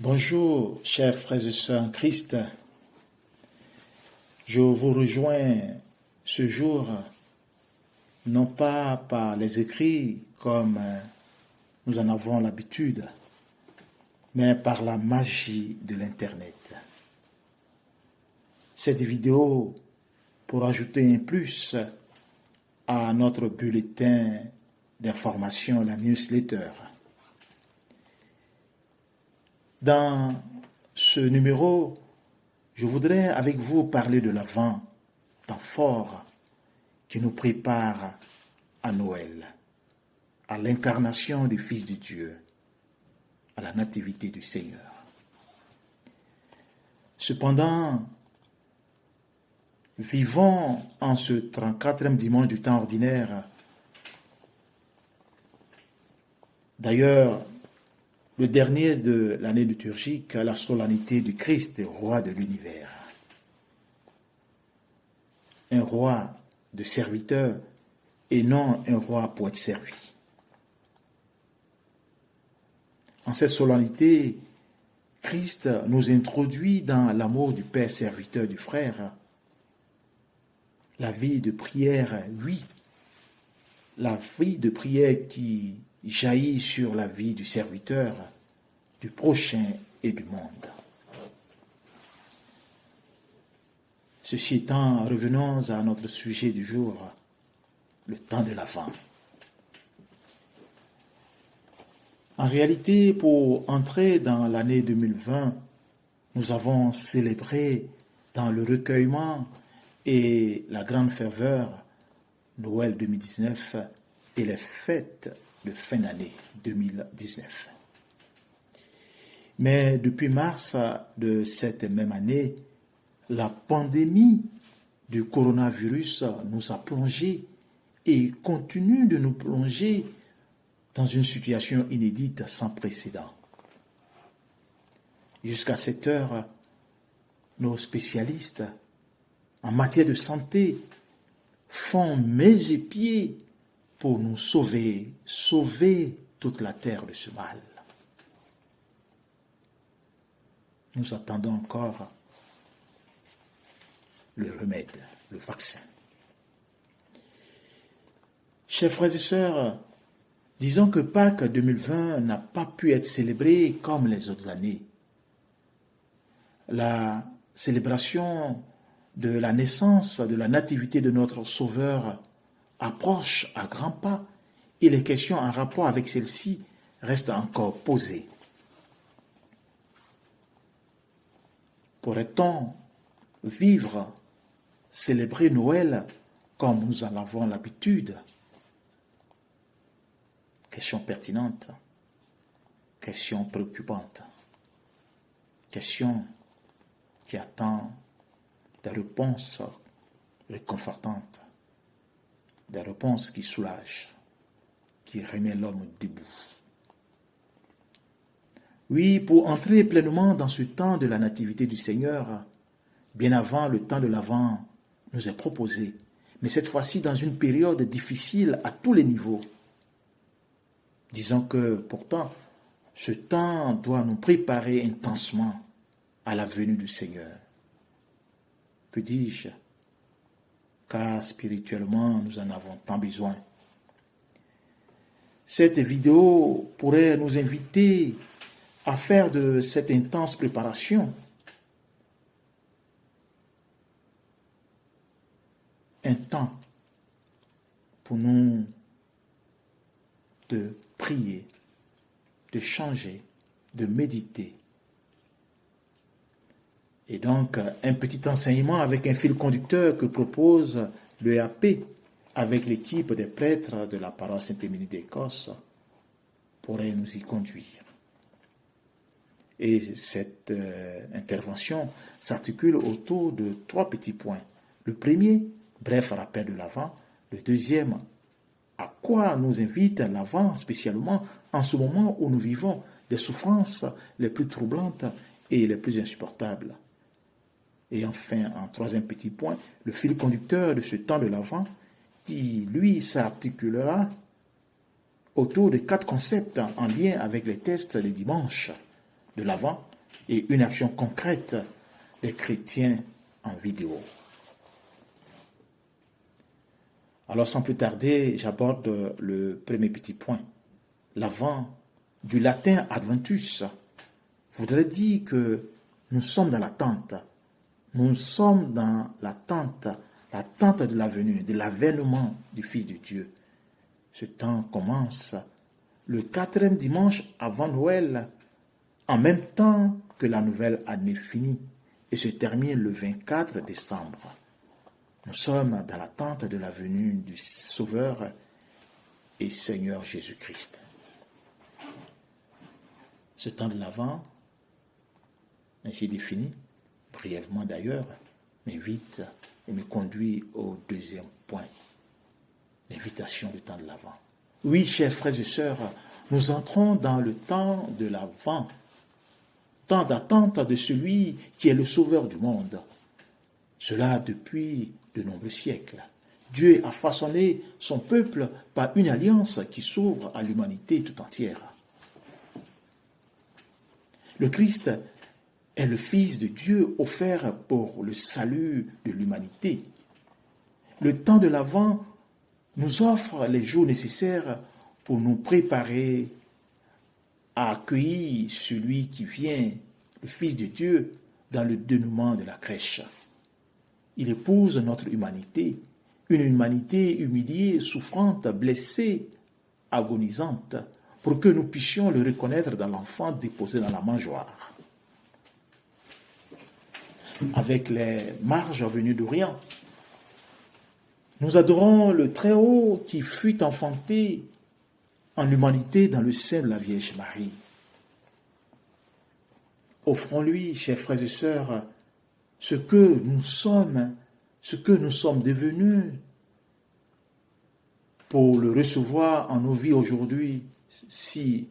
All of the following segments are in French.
Bonjour, chers frères et sœurs en Christ. Je vous rejoins ce jour, non pas par les écrits comme nous en avons l'habitude, mais par la magie de l'Internet. Cette vidéo pour ajouter un plus à notre bulletin d'information, la newsletter. Dans ce numéro, je voudrais avec vous parler de l'Avent, temps fort qui nous prépare à Noël, à l'incarnation du Fils de Dieu, à la nativité du Seigneur. Cependant, vivons en ce 34e dimanche du temps ordinaire. D'ailleurs, le dernier de l'année liturgique, la solennité du Christ, roi de l'univers. Un roi de serviteurs et non un roi pour être servi. En cette solennité, Christ nous introduit dans l'amour du Père serviteur du frère. La vie de prière, oui. La vie de prière qui jaillit sur la vie du serviteur, du prochain et du monde. Ceci étant, revenons à notre sujet du jour, le temps de l'Avent. En réalité, pour entrer dans l'année 2020, nous avons célébré dans le recueillement et la grande ferveur Noël 2019 et les fêtes de fin d'année 2019. Mais depuis mars de cette même année, la pandémie du coronavirus nous a plongé et continue de nous plonger dans une situation inédite sans précédent. Jusqu'à cette heure, nos spécialistes en matière de santé font main et pieds pour nous sauver toute la terre de ce mal. Nous attendons encore le remède, le vaccin. Chers frères et sœurs, disons que Pâques 2020 n'a pas pu être célébré comme les autres années. La célébration de la naissance, de la nativité de notre Sauveur approche à grands pas et les questions en rapport avec celle-ci restent encore posées. Pourrait-on vivre, célébrer Noël comme nous en avons l'habitude? Question pertinente, question préoccupante, question qui attend des réponses réconfortantes, des réponses qui soulagent, qui remettent l'homme debout. Oui, pour entrer pleinement dans ce temps de la nativité du Seigneur, bien avant le temps de l'Avent nous est proposé, mais cette fois-ci dans une période difficile à tous les niveaux. Disons que pourtant, ce temps doit nous préparer intensement à la venue du Seigneur. Que dis-je? Car spirituellement, nous en avons tant besoin. Cette vidéo pourrait nous inviter à faire de cette intense préparation un temps pour nous de prier, de changer, de méditer. Et donc, un petit enseignement avec un fil conducteur que propose l'EAP avec l'équipe des prêtres de la paroisse Saint-Émilie d'Écosse pourrait nous y conduire. Et cette intervention s'articule autour de 3 petits points. Le premier, bref rappel de l'Avent. Le deuxième, à quoi nous invite l'Avent spécialement en ce moment où nous vivons des souffrances les plus troublantes et les plus insupportables. Et enfin, en troisième petit point, le fil conducteur de ce temps de l'Avent qui, lui, s'articulera autour de 4 concepts en lien avec les tests des dimanches de l'Avent et une action concrète des chrétiens en vidéo. Alors sans plus tarder, j'aborde le premier petit point. L'Avent, du latin adventus, voudrait dire que nous sommes dans l'attente. Nous sommes dans l'attente de la venue, de l'avènement du Fils de Dieu. Ce temps commence le 4e dimanche avant Noël, en même temps que la nouvelle année finit, et se termine le 24 décembre. Nous sommes dans l'attente de la venue du Sauveur et Seigneur Jésus-Christ. Ce temps de l'Avent, ainsi défini, brièvement d'ailleurs, m'invite et me conduit au deuxième point, l'invitation du temps de l'Avent. Oui, chers frères et sœurs, nous entrons dans le temps de l'Avent, temps d'attente de celui qui est le Sauveur du monde. Cela depuis de nombreux siècles. Dieu a façonné son peuple par une alliance qui s'ouvre à l'humanité tout entière. Le Christ est le Fils de Dieu offert pour le salut de l'humanité. Le temps de l'Avent nous offre les jours nécessaires pour nous préparer à accueillir celui qui vient, le Fils de Dieu, dans le dénouement de la crèche. Il épouse notre humanité, une humanité humiliée, souffrante, blessée, agonisante, pour que nous puissions le reconnaître dans l'enfant déposé dans la mangeoire. Avec les marges venues d'Orient, nous adorons le Très-Haut qui fut enfanté en l'humanité dans le sein de la Vierge Marie. Offrons-lui, chers frères et sœurs, ce que nous sommes devenus pour le recevoir en nos vies aujourd'hui, si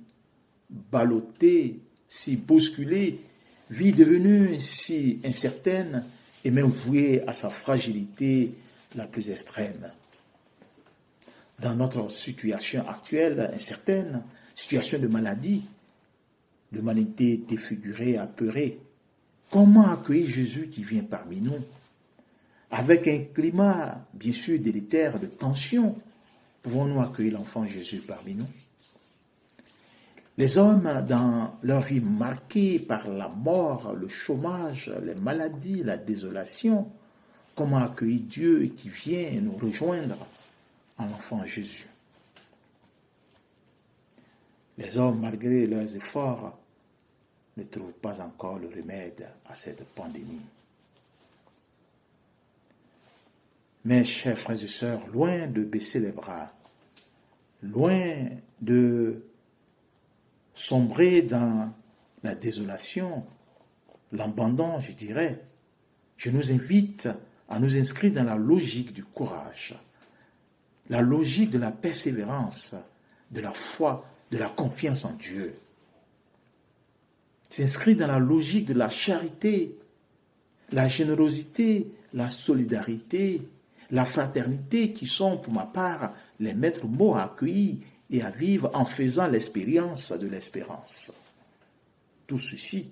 ballottée, si bousculée, vie devenue si incertaine et même vouée à sa fragilité la plus extrême. Dans notre situation actuelle incertaine, situation de maladie, l'humanité défigurée, apeurée, comment accueillir Jésus qui vient parmi nous? Avec un climat, bien sûr, délétère de tension, pouvons-nous accueillir l'enfant Jésus parmi nous? Les hommes, dans leur vie marquée par la mort, le chômage, les maladies, la désolation, comment accueillir Dieu qui vient nous rejoindre en l'enfant Jésus? Les hommes, malgré leurs efforts, ne trouvent pas encore le remède à cette pandémie. Mais, chers frères et sœurs, loin de baisser les bras, loin de sombrer dans la désolation, l'abandon, je dirais, je nous invite à nous inscrire dans la logique du courage, la logique de la persévérance, de la foi, de la confiance en Dieu. S'inscrire dans la logique de la charité, la générosité, la solidarité, la fraternité qui sont pour ma part les maîtres mots à accueillir et à vivre en faisant l'expérience de l'espérance. Tout ceci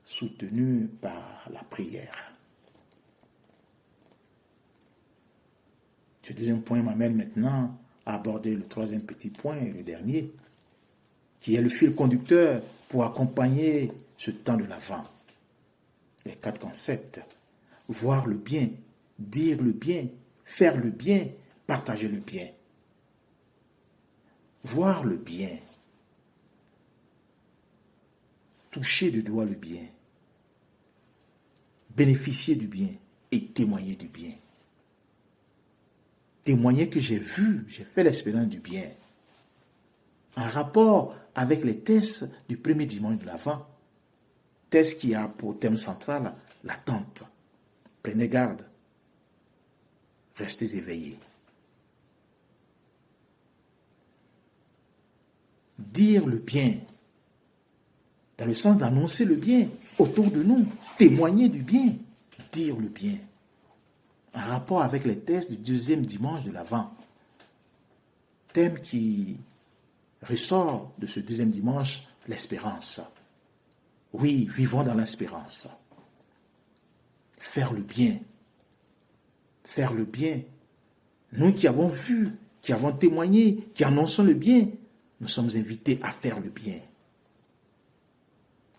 soutenu par la prière. Ce deuxième point m'amène maintenant à aborder le troisième petit point, et le dernier, qui est le fil conducteur pour accompagner ce temps de l'Avent. Les 4 concepts: voir le bien, dire le bien, faire le bien, partager le bien. Voir le bien, toucher du doigt le bien, bénéficier du bien et témoigner du bien. Témoigner que j'ai vu, j'ai fait l'expérience du bien. En rapport avec les tests du premier dimanche de l'Avent, test qui a pour thème central l'attente. Prenez garde, restez éveillés. Dire le bien, dans le sens d'annoncer le bien autour de nous, témoigner du bien, dire le bien. En rapport avec les tests du deuxième dimanche de l'Avent, thème qui ressort de ce deuxième dimanche, l'espérance. Oui, vivons dans l'espérance. Faire le bien. Faire le bien. Nous qui avons vu, qui avons témoigné, qui annonçons le bien, nous sommes invités à faire le bien.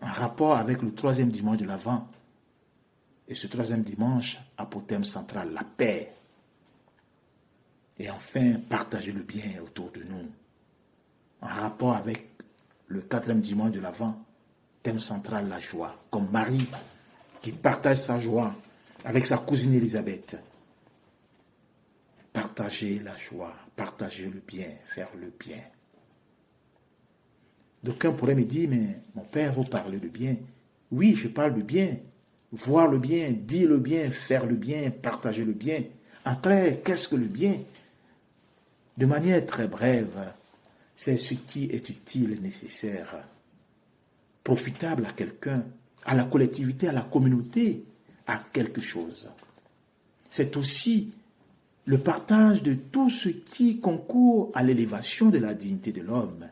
En rapport avec le 3e dimanche de l'Avent, et ce 3e dimanche a pour thème central la paix. Et enfin, partager le bien autour de nous. En rapport avec le 4e dimanche de l'Avent, thème central la joie. Comme Marie qui partage sa joie avec sa cousine Élisabeth. Partager la joie, partager le bien, faire le bien. D'aucuns pourraient me dire, mais mon père, vous parlez de bien. Oui, je parle de bien. Voir le bien, dire le bien, faire le bien, partager le bien. En clair, qu'est-ce que le bien? De manière très brève, c'est ce qui est utile et nécessaire, profitable à quelqu'un, à la collectivité, à la communauté, à quelque chose. C'est aussi le partage de tout ce qui concourt à l'élévation de la dignité de l'homme.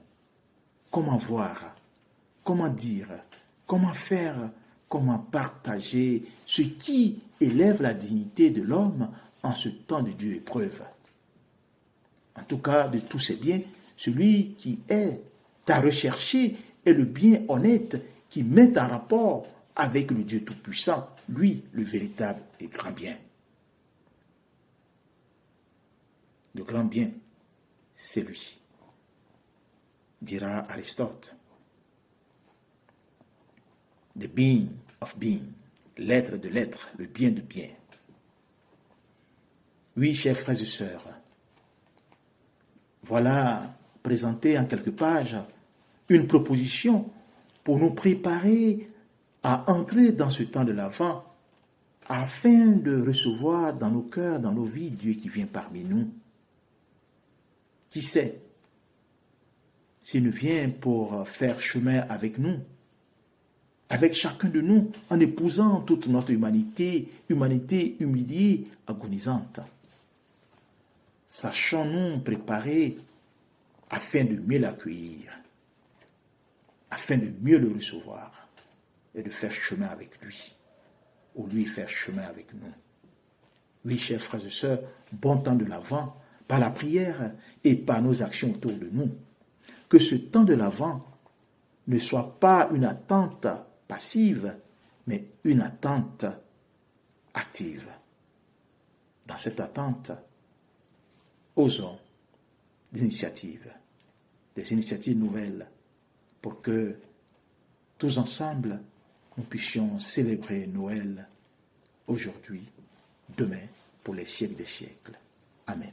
Comment voir, comment dire, comment faire, comment partager ce qui élève la dignité de l'homme en ce temps de Dieu épreuve. En tout cas, de tous ces biens, celui qui est à rechercher est le bien honnête qui met en rapport avec le Dieu Tout-Puissant, lui, le véritable et grand bien. Le grand bien, c'est lui, dira Aristote. The being of being, l'être de l'être, le bien de bien. Oui, chers frères et sœurs, voilà présenté en quelques pages une proposition pour nous préparer à entrer dans ce temps de l'Avent afin de recevoir dans nos cœurs, dans nos vies, Dieu qui vient parmi nous. Qui sait s'il nous vient pour faire chemin avec nous, avec chacun de nous, en épousant toute notre humanité humiliée, agonisante. Sachons-nous préparer afin de mieux l'accueillir, afin de mieux le recevoir et de faire chemin avec lui, ou lui faire chemin avec nous. Oui, chers frères et sœurs, bon temps de l'Avent, par la prière et par nos actions autour de nous. Que ce temps de l'Avent ne soit pas une attente passive, mais une attente active. Dans cette attente, osons des initiatives nouvelles pour que tous ensemble, nous puissions célébrer Noël aujourd'hui, demain, pour les siècles des siècles. Amen.